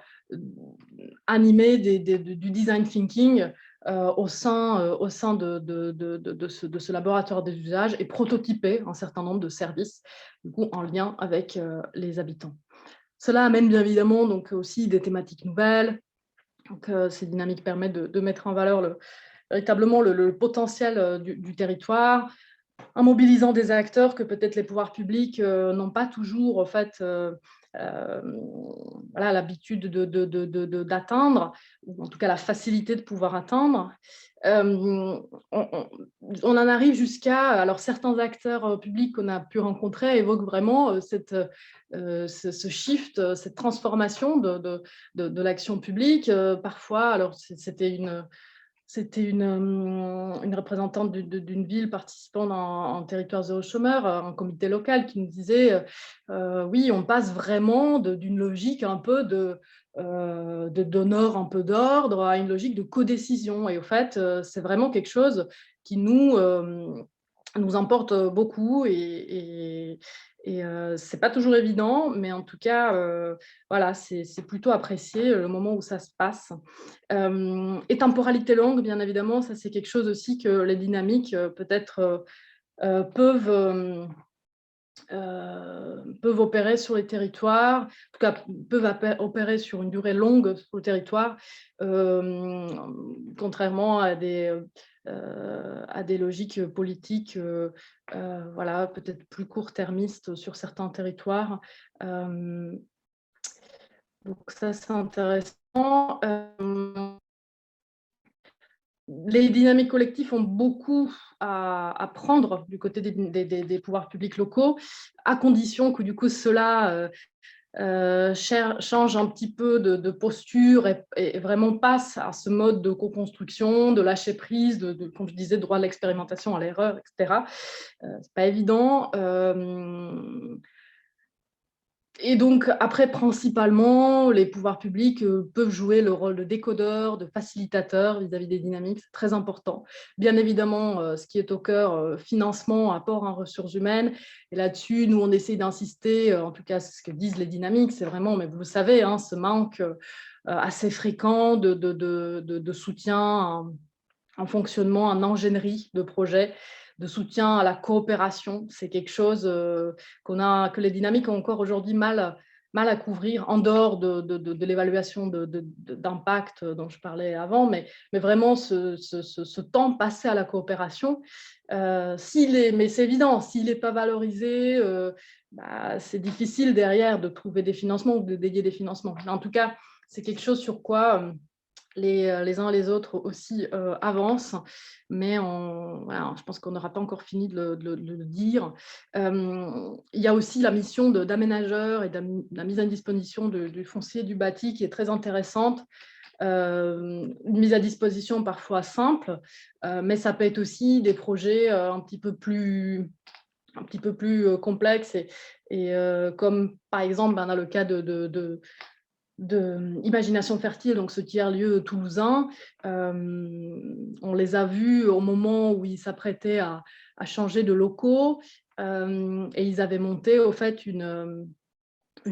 animer du design thinking au sein de ce laboratoire des usages et prototyper un certain nombre de services du coup, en lien avec les habitants. Cela amène bien évidemment donc, aussi des thématiques nouvelles. Donc, ces dynamiques permettent de mettre en valeur véritablement le potentiel du territoire, en mobilisant des acteurs que peut-être les pouvoirs publics n'ont pas toujours en fait, voilà, l'habitude d'atteindre, ou en tout cas la facilité de pouvoir atteindre. On en arrive jusqu'à, alors certains acteurs publics qu'on a pu rencontrer évoquent vraiment ce shift, cette transformation de l'action publique. Parfois, alors c'était une représentante d'une ville participant en territoire zéro chômeur, un comité local, qui nous disait oui, on passe vraiment d'une logique un peu de donneur un peu d'ordre à une logique de codécision. Et au fait, c'est vraiment quelque chose qui nous importe beaucoup et c'est pas toujours évident, mais en tout cas, voilà, c'est plutôt apprécié le moment où ça se passe. Et temporalité longue, bien évidemment, ça c'est quelque chose aussi que les dynamiques peut-être peuvent opérer sur les territoires, en tout cas peuvent opérer sur une durée longue sur le territoire, contrairement à des logiques politiques voilà, peut-être plus court-termistes sur certains territoires. Donc ça, c'est intéressant. Les dynamiques collectives ont beaucoup à prendre du côté des pouvoirs publics locaux, à condition que du coup cela change un petit peu de posture et vraiment passe à ce mode de co-construction, de lâcher prise, comme je disais, droit à l'expérimentation, à l'erreur, etc. C'est pas évident. Et donc, après, principalement, les pouvoirs publics peuvent jouer le rôle de décodeur, de facilitateur vis-à-vis des dynamiques, c'est très important. Bien évidemment, ce qui est au cœur, financement, apport en ressources humaines. Et là-dessus, nous, on essaie d'insister, en tout cas, c'est ce que disent les dynamiques, c'est vraiment, mais vous le savez, hein, ce manque assez fréquent de soutien en fonctionnement, en ingénierie de projets, de soutien à la coopération. C'est quelque chose que les dynamiques ont encore aujourd'hui mal à couvrir, en dehors de l'évaluation d'impact dont je parlais avant, mais vraiment ce temps passé à la coopération, mais c'est évident, s'il n'est pas valorisé, c'est difficile derrière de trouver des financements ou de dédier des financements. En tout cas, c'est quelque chose sur quoi les uns et les autres aussi avancent, mais voilà, je pense qu'on n'aura pas encore fini de le dire. Il y a aussi la mission d'aménageur et de la mise à disposition du foncier du bâti qui est très intéressante. Une mise à disposition parfois simple, mais ça peut être aussi des projets un petit peu plus complexes et comme par exemple dans le cas de Imagination Fertile, donc ce tiers-lieu toulousain. On les a vus au moment où ils s'apprêtaient à changer de locaux et ils avaient monté au fait une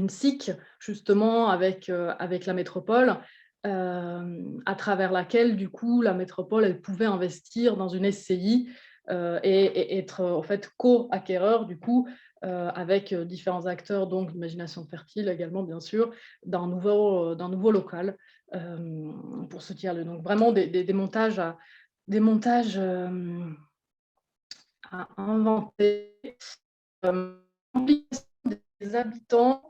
SIC justement avec la métropole, à travers laquelle du coup la métropole elle pouvait investir dans une SCI et être en fait co-acquéreur du coup avec différents acteurs, donc l'Imagination Fertile également bien sûr, d'un nouveau local pour ce tiers-lieu. Donc vraiment des montages à inventer, implication des habitants.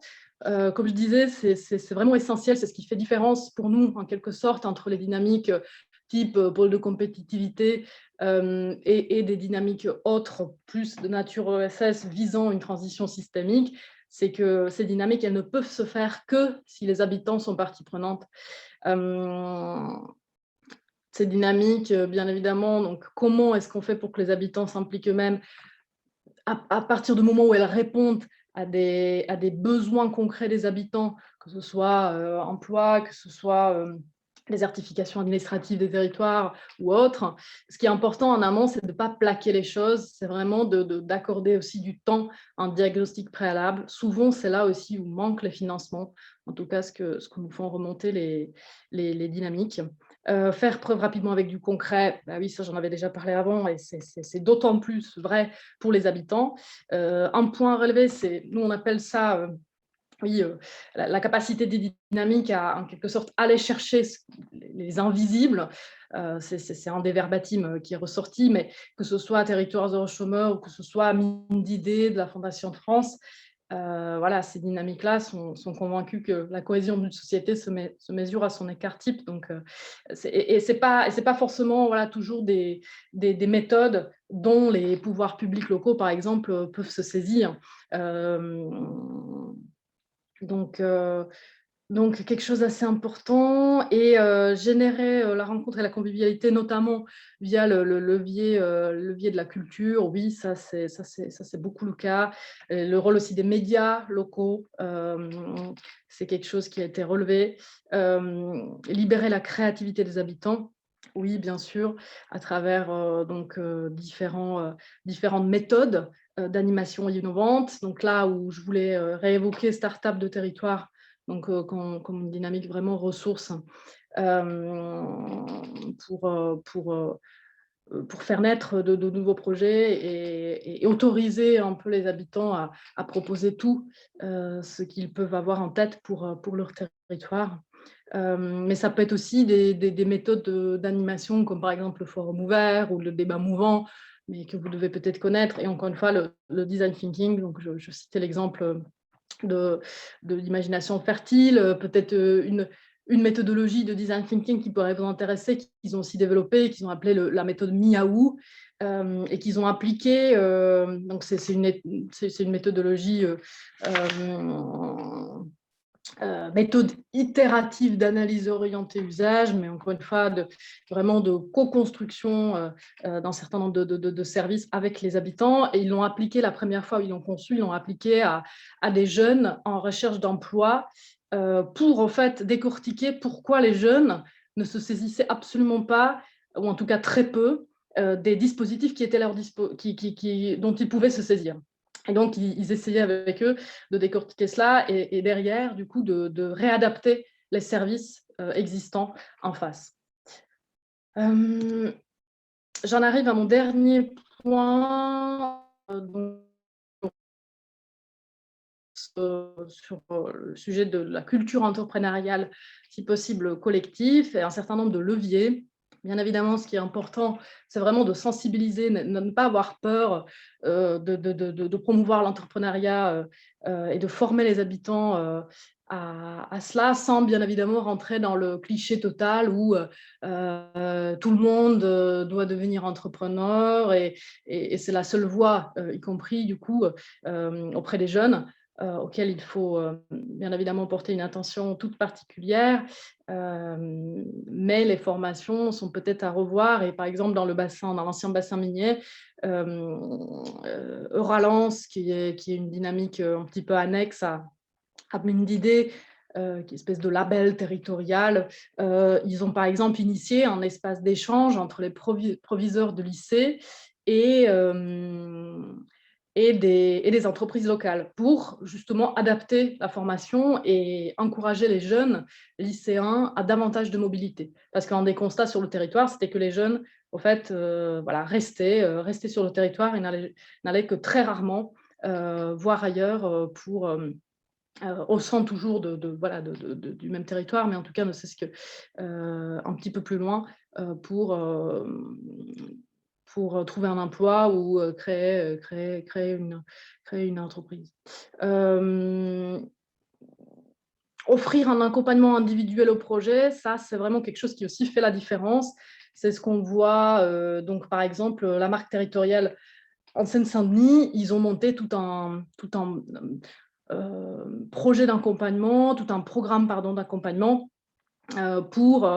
Comme je disais, c'est vraiment essentiel, c'est ce qui fait différence pour nous, en quelque sorte, entre les dynamiques type pôle de compétitivité et des dynamiques autres, plus de nature ESS, visant une transition systémique. C'est que ces dynamiques, elles ne peuvent se faire que si les habitants sont partie prenante. Ces dynamiques, bien évidemment, donc comment est-ce qu'on fait pour que les habitants s'impliquent eux-mêmes à partir du moment où elles répondent à des besoins concrets des habitants, que ce soit emploi, que ce soit les certifications administratives des territoires ou autres. Ce qui est important en amont, c'est de ne pas plaquer les choses, c'est vraiment d'accorder aussi du temps en diagnostic préalable. Souvent, c'est là aussi où manquent les financements, en tout cas ce que nous font remonter les dynamiques. Faire preuve rapidement avec du concret, bah oui, ça j'en avais déjà parlé avant et c'est d'autant plus vrai pour les habitants. Un point à relever, nous on appelle ça oui, la capacité des dynamiques à, en quelque sorte, aller chercher les invisibles, c'est un des verbatims qui est ressorti, mais que ce soit Territoires zéro chômeur ou que ce soit Mine d'idées de la Fondation de France, voilà, ces dynamiques-là sont convaincus que la cohésion d'une société se mesure à son écart type. Donc, et ce n'est pas forcément, voilà, toujours des méthodes dont les pouvoirs publics locaux, par exemple, peuvent se saisir. Euh, donc, euh, donc, quelque chose d'assez important, et générer la rencontre et la convivialité, notamment via le levier de la culture. Oui, ça c'est beaucoup le cas. Et le rôle aussi des médias locaux, c'est quelque chose qui a été relevé. Libérer la créativité des habitants. Oui, bien sûr, à travers différentes méthodes d'animation innovantes. Donc là où je voulais réévoquer start-up de territoire, donc comme une dynamique vraiment ressource, pour faire naître de nouveaux projets, et autoriser un peu les habitants à proposer tout ce qu'ils peuvent avoir en tête pour leur territoire. Mais ça peut être aussi des méthodes d'animation, comme par exemple le forum ouvert ou le débat mouvant, mais que vous devez peut-être connaître. Et encore une fois, le design thinking, donc je citais l'exemple de l'imagination fertile, peut-être une méthodologie de design thinking qui pourrait vous intéresser, qu'ils ont aussi développée, qu'ils ont appelée la méthode Miaou, et qu'ils ont appliquée. Donc c'est une méthodologie, méthode itérative d'analyse orientée usage, mais encore une fois, vraiment de co-construction d'un certain nombre de services avec les habitants. Et ils l'ont appliqué la première fois où ils l'ont conçu, ils l'ont appliqué à des jeunes en recherche d'emploi, pour en fait décortiquer pourquoi les jeunes ne se saisissaient absolument pas, ou en tout cas très peu, des dispositifs qui étaient dont ils pouvaient se saisir. Et donc, ils essayaient avec eux de décortiquer cela, et derrière, du coup, de réadapter les services existants en face. J'en arrive à mon dernier point, sur le sujet de la culture entrepreneuriale, si possible collective, et un certain nombre de leviers. Bien évidemment, ce qui est important, c'est vraiment de sensibiliser, ne pas avoir peur de promouvoir l'entrepreneuriat, et de former les habitants à cela, sans bien évidemment rentrer dans le cliché total où tout le monde doit devenir entrepreneur, et c'est la seule voie, y compris du coup auprès des jeunes, auquel il faut bien évidemment porter une attention toute particulière. Mais les formations sont peut-être à revoir, et par exemple dans l'ancien bassin minier, Euralance, qui est une dynamique un petit peu annexe à Mine d'idées, qui est une espèce de label territorial. Ils ont par exemple initié un espace d'échange entre les proviseurs de lycée et des entreprises locales, pour justement adapter la formation et encourager les jeunes lycéens à davantage de mobilité. Parce qu'un des constats sur le territoire, c'était que les jeunes, au fait, voilà, restaient sur le territoire et n'allaient que très rarement voir ailleurs, au sein toujours du même territoire, mais en tout cas ne serait-ce que un petit peu plus loin, pour trouver un emploi ou créer une entreprise. Offrir un accompagnement individuel au projet, ça, c'est vraiment quelque chose qui aussi fait la différence. C'est ce qu'on voit, donc par exemple, la marque territoriale en Seine-Saint-Denis, ils ont monté tout un projet d'accompagnement, tout un programme, pardon, d'accompagnement pour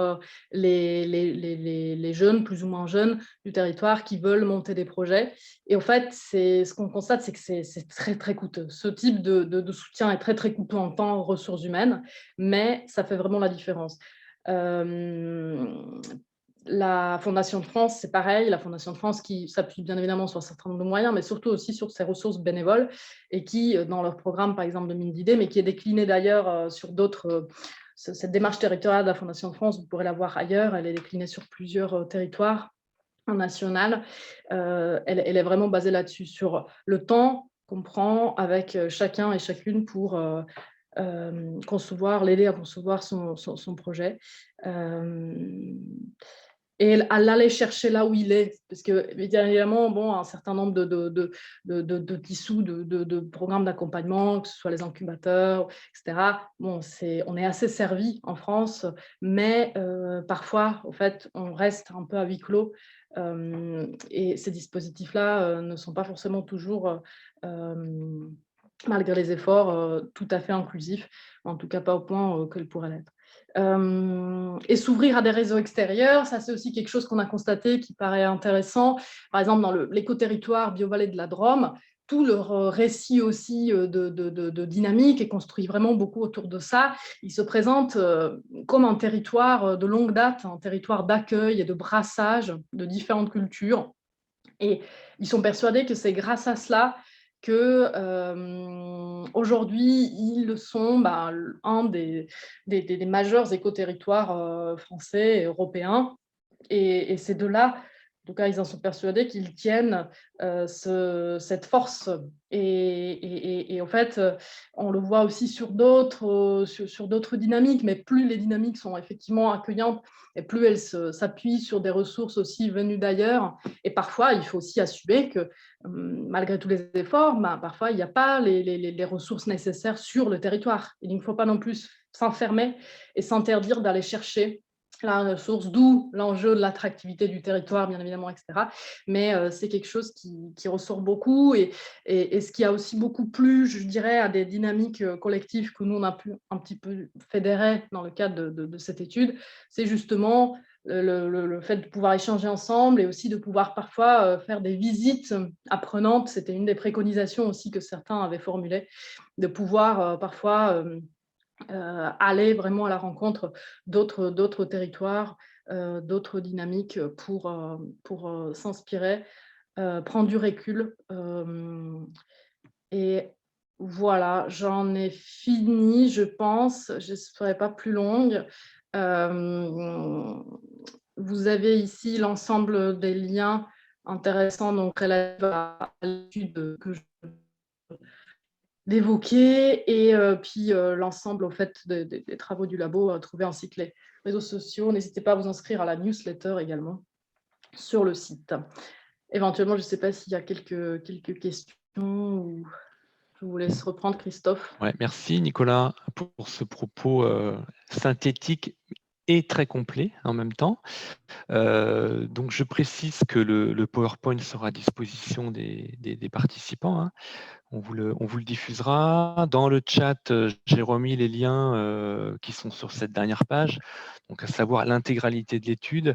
les jeunes, plus ou moins jeunes du territoire, qui veulent monter des projets. Et en fait, ce qu'on constate, c'est que c'est très, très coûteux. Ce type de soutien est très, très coûteux en temps, en ressources humaines, mais ça fait vraiment la différence. La Fondation de France, c'est pareil. La Fondation de France qui s'appuie bien évidemment sur un certain nombre de moyens, mais surtout aussi sur ses ressources bénévoles, et qui, dans leur programme, par exemple, de Mine d'idées, mais qui est décliné d'ailleurs sur d'autres... Cette démarche territoriale de la Fondation de France, vous pourrez la voir ailleurs, elle est déclinée sur plusieurs territoires national. Elle est vraiment basée là-dessus, sur le temps qu'on prend avec chacun et chacune pour l'aider à concevoir son projet. Et à l'aller chercher là où il est. Parce que, évidemment, bon, un certain nombre de dissous, de programmes d'accompagnement, que ce soit les incubateurs, etc. Bon, on est assez servi en France, mais parfois, en fait, on reste un peu à huis clos. Et ces dispositifs-là ne sont pas forcément toujours, malgré les efforts, tout à fait inclusifs, en tout cas pas au point qu'ils pourraient l'être. Et s'ouvrir à des réseaux extérieurs, ça c'est aussi quelque chose qu'on a constaté qui paraît intéressant. Par exemple, dans l'écoterritoire Biovallée de la Drôme, tout leur récit aussi de dynamique est construit vraiment beaucoup autour de ça. Ils se présentent comme un territoire de longue date, un territoire d'accueil et de brassage de différentes cultures. Et ils sont persuadés que c'est grâce à cela que aujourd'hui, ils sont un des majeurs écoterritoires français et européens. Et c'est de là, en tout cas, ils en sont persuadés qu'ils tiennent cette force. Et en fait, on le voit aussi sur d'autres dynamiques, mais plus les dynamiques sont effectivement accueillantes et plus elles s'appuient sur des ressources aussi venues d'ailleurs. Et parfois, il faut aussi assumer que malgré tous les efforts, parfois, il n'y a pas les ressources nécessaires sur le territoire. Il ne faut pas non plus s'enfermer et s'interdire d'aller chercher la ressource, d'où l'enjeu de l'attractivité du territoire, bien évidemment, etc. Mais c'est quelque chose qui ressort beaucoup et ce qui a aussi beaucoup plu, je dirais, à des dynamiques collectives que nous, on a pu un petit peu fédérer dans le cadre de cette étude, c'est justement le fait de pouvoir échanger ensemble et aussi de pouvoir parfois faire des visites apprenantes. C'était une des préconisations aussi que certains avaient formulées, de pouvoir parfois aller vraiment à la rencontre d'autres territoires, d'autres dynamiques pour s'inspirer, prendre du recul. Et voilà, j'en ai fini, je pense. Je ne serai pas plus longue. Vous avez ici l'ensemble des liens intéressants donc relatifs à l'étude que je d'évoquer et puis l'ensemble au fait des travaux du labo trouvés ainsi que les réseaux sociaux. N'hésitez pas à vous inscrire à la newsletter également sur le site. Éventuellement, je ne sais pas s'il y a quelques questions ou je vous laisse reprendre, Christophe. Ouais, merci Nicolas pour ce propos synthétique et très complet en même temps. Donc je précise que le PowerPoint sera à disposition des participants, hein. On vous le diffusera. Dans le chat, j'ai remis les liens qui sont sur cette dernière page, donc à savoir l'intégralité de l'étude,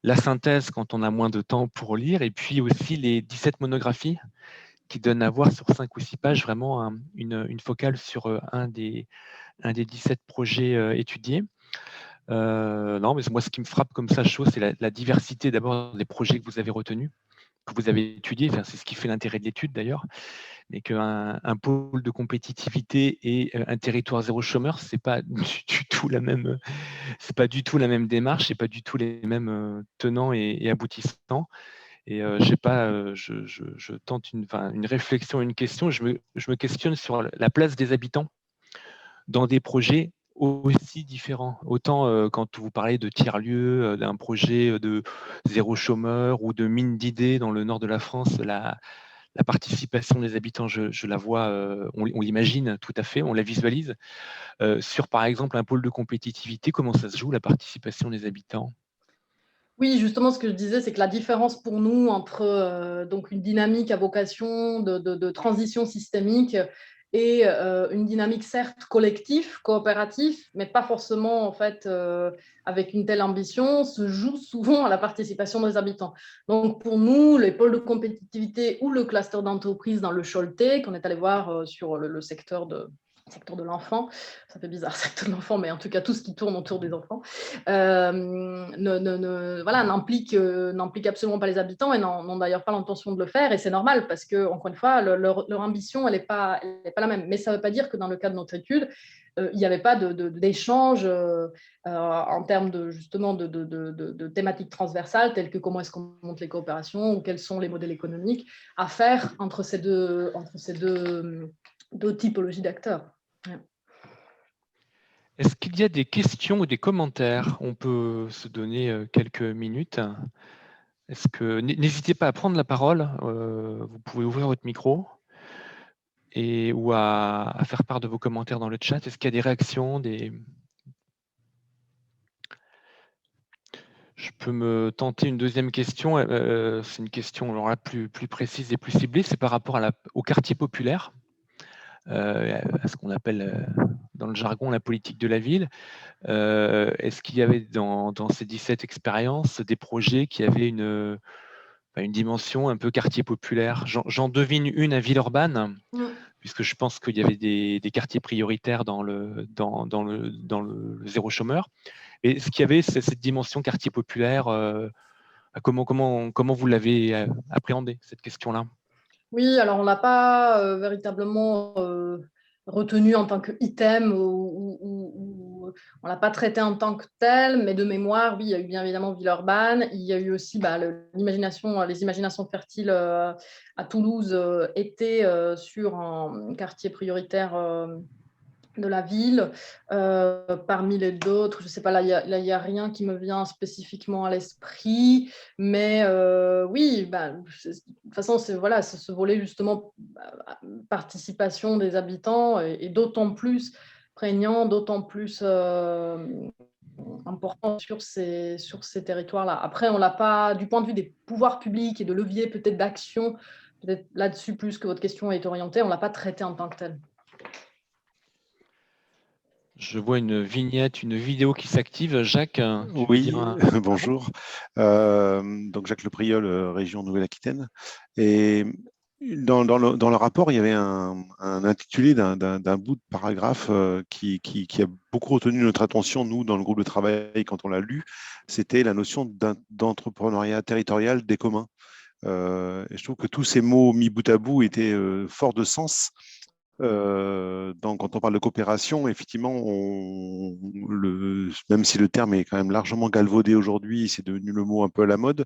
la synthèse quand on a moins de temps pour lire, et puis aussi les 17 monographies qui donnent à voir sur 5 ou 6 pages vraiment une focale sur un des 17 projets étudiés. Non, mais moi, ce qui me frappe comme ça chaud, c'est la diversité d'abord des projets que vous avez retenus, que vous avez étudiés. Enfin, c'est ce qui fait l'intérêt de l'étude d'ailleurs. Mais qu'un pôle de compétitivité et un territoire zéro chômeur, c'est pas du tout la même, c'est pas du tout la même démarche, c'est pas du tout les mêmes tenants et aboutissants. Et je sais pas, je tente une réflexion, une question. Je me questionne sur la place des habitants dans des projets aussi différents. Autant quand vous parlez de tiers-lieu, d'un projet de zéro chômeur ou de mine d'idées dans le nord de la France, la participation des habitants, je la vois, on l'imagine tout à fait, on la visualise. Sur, par exemple, un pôle de compétitivité, comment ça se joue, la participation des habitants? Oui, justement, ce que je disais, c'est que la différence pour nous entre donc une dynamique à vocation de transition systémique et une dynamique certes collective, coopérative, mais pas forcément en fait avec une telle ambition, se joue souvent à la participation des habitants. Donc pour nous, les pôles de compétitivité ou le cluster d'entreprise dans le Choletais, qu'on est allé voir sur le secteur de l'enfant, ça fait bizarre, secteur de l'enfant, mais en tout cas tout ce qui tourne autour des enfants, n'implique absolument pas les habitants et n'ont d'ailleurs pas l'intention de le faire. Et c'est normal parce que, encore une fois, leur ambition, elle n'est pas la même. Mais ça ne veut pas dire que dans le cas de notre étude, il n'y avait pas d'échange en termes justement de thématiques transversales telles que comment est-ce qu'on monte les coopérations ou quels sont les modèles économiques à faire entre ces deux typologies d'acteurs. Ouais. Est-ce qu'il y a des questions ou des commentaires? On peut se donner quelques minutes. N'hésitez pas à prendre la parole, vous pouvez ouvrir votre micro ou à faire part de vos commentaires dans le chat. Est-ce qu'il y a des réactions, Je peux me tenter une deuxième question. C'est une question alors là, plus précise et plus ciblée. C'est par rapport au quartier populaire, à ce qu'on appelle dans le jargon la politique de la ville. Est-ce qu'il y avait dans ces 17 expériences des projets qui avaient une dimension un peu quartier populaire? J'en devine une à Villeurbanne, puisque je pense qu'il y avait des quartiers prioritaires dans le zéro chômeur. Est-ce qu'il y avait cette dimension quartier populaire? Comment vous l'avez appréhendé, cette question-là? Oui, alors on ne l'a pas véritablement retenu en tant qu'item on ne l'a pas traité en tant que tel, mais de mémoire, oui, il y a eu bien évidemment Villeurbanne, il y a eu aussi les imaginations fertiles à Toulouse étaient sur un quartier prioritaire de la ville, parmi les autres, je ne sais pas, là, il y a rien qui me vient spécifiquement à l'esprit, mais oui, de toute façon, c'est ce volet justement participation des habitants et d'autant plus prégnant, d'autant plus important sur ces territoires-là. Après, on l'a pas, du point de vue des pouvoirs publics et de levier peut-être d'action, peut-être là-dessus plus que votre question est orientée, on ne l'a pas traité en tant que tel. Je vois une vignette, une vidéo qui s'active. Jacques, tu veux dire Oui, bonjour. Donc Jacques Le Priol, région Nouvelle-Aquitaine. Et dans le rapport, il y avait un intitulé d'un bout de paragraphe qui a beaucoup retenu notre attention, nous, dans le groupe de travail, quand on l'a lu. C'était la notion d'entrepreneuriat territorial des communs. Et je trouve que tous ces mots mis bout à bout étaient forts de sens. Donc, quand on parle de coopération, effectivement, même si le terme est quand même largement galvaudé aujourd'hui, c'est devenu le mot un peu à la mode.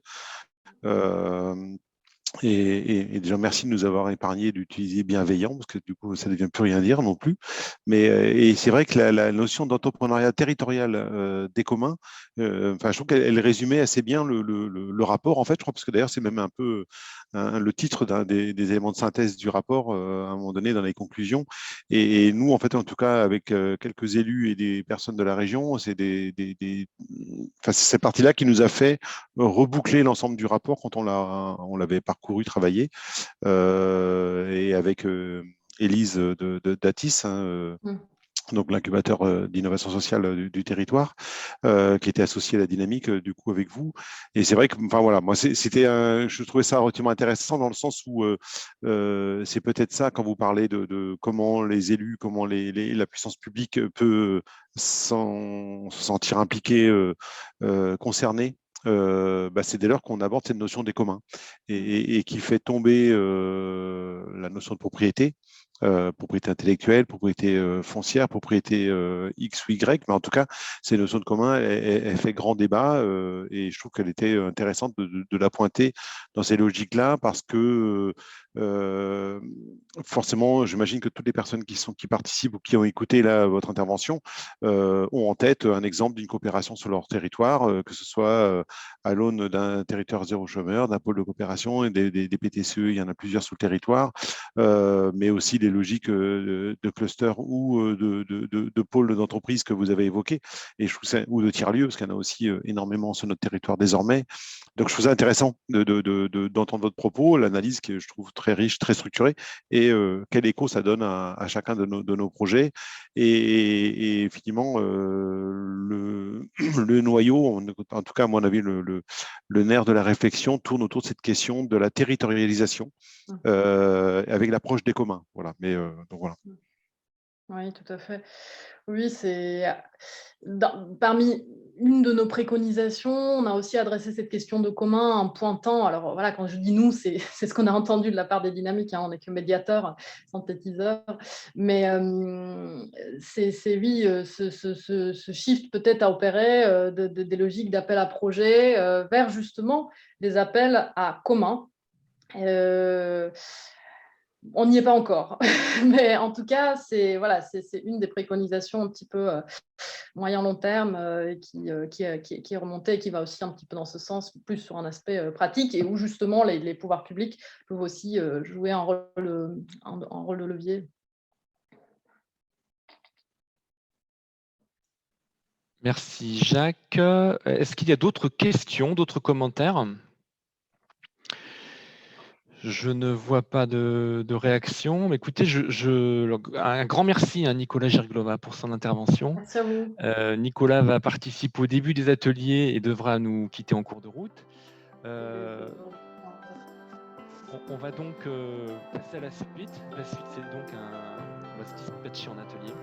Euh, et déjà, merci de nous avoir épargné d'utiliser bienveillant, parce que du coup, ça ne devient plus rien dire non plus. Mais et c'est vrai que la notion d'entrepreneuriat territorial des communs, je trouve qu'elle résumait assez bien le rapport, en fait, je crois, parce que d'ailleurs, c'est même un peu le titre des éléments de synthèse du rapport, à un moment donné, dans les conclusions. Et nous, en fait, en tout cas, avec quelques élus et des personnes de la région, c'est cette partie-là qui nous a fait reboucler l'ensemble du rapport quand on l'avait parcouru, travaillé, et avec Élise d'Atis, hein, donc l'incubateur d'innovation sociale du territoire, qui était associé à la dynamique du coup avec vous. Et c'est vrai que, enfin voilà, moi je trouvais ça relativement intéressant dans le sens où c'est peut-être ça quand vous parlez de comment les élus, comment la puissance publique peut se sentir impliquée, concernée. C'est dès lors qu'on aborde cette notion des communs et qui fait tomber la notion de propriété, propriété intellectuelle, propriété foncière, propriété X ou Y, mais en tout cas, ces notions de commun, elle fait grand débat et je trouve qu'elle était intéressante de la pointer dans ces logiques-là parce que forcément, j'imagine que toutes les personnes qui participent ou qui ont écouté là, votre intervention ont en tête un exemple d'une coopération sur leur territoire, que ce soit à l'aune d'un territoire zéro chômeur, d'un pôle de coopération et des PTCE, il y en a plusieurs sur le territoire, mais aussi des logiques de cluster ou de pôles d'entreprise que vous avez évoqués, et je trouve ça, ou de tiers-lieux, parce qu'il y en a aussi énormément sur notre territoire désormais. Donc, je trouve ça intéressant d'entendre votre propos, l'analyse que je trouve très riche, très structurée, et quel écho ça donne à chacun de nos projets. Et effectivement, le noyau, en tout cas, à mon avis, le nerf de la réflexion tourne autour de cette question de la territorialisation avec l'approche des communs. Voilà. Donc voilà. Oui, tout à fait. Oui, parmi une de nos préconisations, on a aussi adressé cette question de commun en pointant, alors voilà, quand je dis nous, c'est ce qu'on a entendu de la part des dynamiques, hein, on n'est que médiateur, synthétiseur, mais c'est oui, ce shift peut-être à opérer des logiques d'appel à projet vers justement des appels à commun. on n'y est pas encore. Mais en tout cas, c'est une des préconisations un petit peu moyen-long terme qui est remontée et qui va aussi un petit peu dans ce sens, plus sur un aspect pratique et où justement les pouvoirs publics peuvent aussi jouer un rôle de levier. Merci Jacques. Est-ce qu'il y a d'autres questions, d'autres commentaires ? Je ne vois pas de réaction. Écoutez, un grand merci à Nicolas Girglova pour son intervention. Merci à vous. Nicolas va participer au début des ateliers et devra nous quitter en cours de route. On va donc passer à la suite. La suite, c'est donc on va se dispatcher en atelier.